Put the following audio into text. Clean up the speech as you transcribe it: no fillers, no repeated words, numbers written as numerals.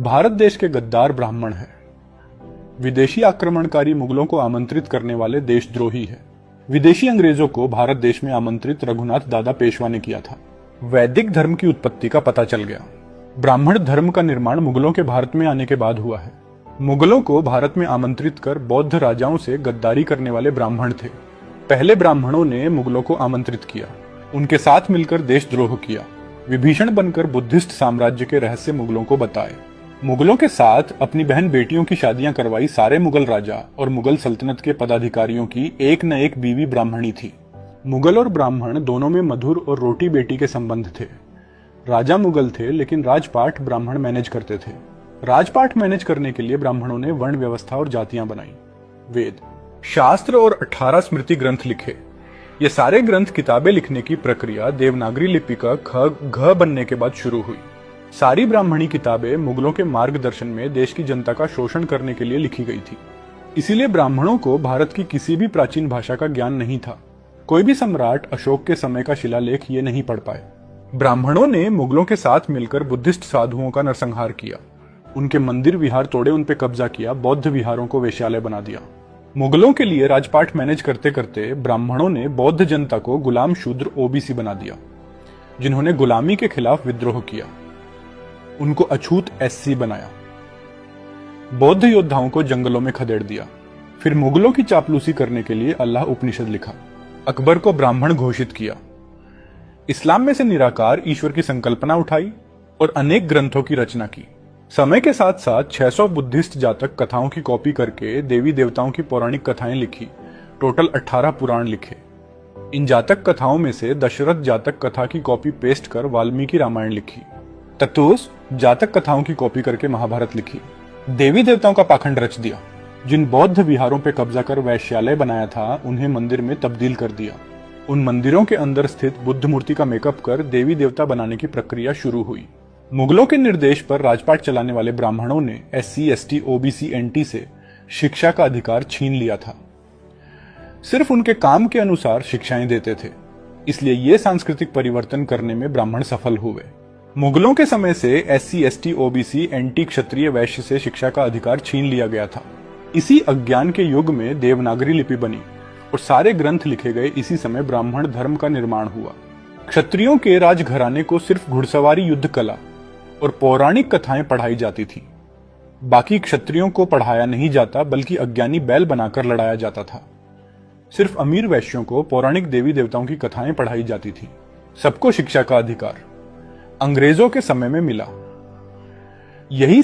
भारत देश के गद्दार ब्राह्मण है। विदेशी आक्रमणकारी मुगलों को आमंत्रित करने वाले देशद्रोही है। विदेशी अंग्रेजों को भारत देश में आमंत्रित रघुनाथ दादा पेशवा ने किया था। वैदिक धर्म की उत्पत्ति का पता चल गया। ब्राह्मण धर्म का निर्माण मुगलों के भारत में आने के बाद हुआ है। मुगलों को भारत में आमंत्रित कर बौद्ध राजाओं से गद्दारी करने वाले ब्राह्मण थे। पहले ब्राह्मणों ने मुगलों को आमंत्रित किया, उनके साथ मिलकर देशद्रोह किया, विभीषण बनकर बुद्धिस्ट साम्राज्य के रहस्य मुगलों को बताए। मुगलों के साथ अपनी बहन बेटियों की शादियां करवाई सारे मुगल राजा और मुगल सल्तनत के पदाधिकारियों की एक न एक बीवी ब्राह्मणी थी। मुगल और ब्राह्मण दोनों में मधुर और रोटी बेटी के संबंध थे। राजा मुगल थे लेकिन राजपाट ब्राह्मण मैनेज करते थे। राजपाट मैनेज करने के लिए ब्राह्मणों ने वर्ण व्यवस्था और जातियां बनाई। वेद, शास्त्र और 18 स्मृति ग्रंथ लिखे। ये सारे ग्रंथ किताबें लिखने की प्रक्रिया देवनागरी लिपि का घ बनने के बाद शुरू हुई। सारी ब्राह्मणी किताबें मुगलों के मार्गदर्शन में देश की जनता का शोषण करने के लिए लिखी गई थी। इसीलिए ब्राह्मणों को भारत की किसी भी प्राचीन भाषा का ज्ञान नहीं था। कोई भी सम्राट अशोक के समय का शिलालेख ये नहीं पढ़ पाए। ब्राह्मणों ने मुगलों के साथ मिलकर बुद्धिस्ट साधुओं का नरसंहार किया, उनके मंदिर विहार तोड़े, उन पे कब्जा किया, बौद्ध विहारों को वेश्यालय बना दिया। मुगलों के लिए राजपाट मैनेज करते करते ब्राह्मणों ने बौद्ध जनता को गुलाम शूद्र ओबीसी बना दिया, जिन्होंने गुलामी के खिलाफ विद्रोह किया। उनको अछूत एससी बनाया। बौद्ध योद्धाओं को जंगलों में खदेड़ दिया। फिर मुगलों की चापलूसी करने के लिए अल्लाह उपनिषद लिखा। अकबर को ब्राह्मण घोषित किया। इस्लाम में से निराकार ईश्वर की संकल्पना उठाई और अनेक ग्रंथों की रचना की। समय के साथ साथ 600 बुद्धिस्ट जातक कथाओं की कॉपी करके देवी देवताओं की पौराणिक कथाएं लिखी। टोटल 18 पुराण लिखे। इन जातक कथाओं में से दशरथ जातक कथा की कॉपी पेस्ट कर वाल्मीकि रामायण लिखी। ततोस जातक कथाओं की कॉपी करके महाभारत लिखी। देवी देवताओं का पाखंड रच दिया। जिन बौद्ध विहारों पे कब्जा कर वैश्यालय बनाया था, उन्हें मंदिर में तब्दील कर दिया। उन मंदिरों के अंदर स्थित बुद्ध मूर्ति का मेकअप कर देवी देवता बनाने की प्रक्रिया शुरू हुई। मुगलों के निर्देश पर राजपाट चलाने वाले ब्राह्मणों ने एससी, एसटी, ओबीसी, एनटी से शिक्षा का अधिकार छीन लिया था। सिर्फ उनके काम के अनुसार शिक्षाएं देते थे। इसलिए ये सांस्कृतिक परिवर्तन करने में ब्राह्मण सफल हुए। मुगलों के समय से एससी, एसटी, ओबीसी, एनटी, क्षत्रिय, वैश्य से शिक्षा का अधिकार छीन लिया गया था। इसी अज्ञान के युग में देवनागरी लिपि बनी और सारे ग्रंथ लिखे गए। इसी समय ब्राह्मण धर्म का निर्माण हुआ। क्षत्रियों के राजघराने को सिर्फ घुड़सवारी, युद्ध कला और पौराणिक कथाएं पढ़ाई जाती थी। बाकी क्षत्रियों को पढ़ाया नहीं जाता, बल्कि अज्ञानी बैल बनाकर लड़ाया जाता था। सिर्फ अमीर वैश्यों को पौराणिक देवी देवताओं की कथाएं पढ़ाई जाती थी। सबको शिक्षा का अधिकार अंग्रेजों के समय में मिला। यही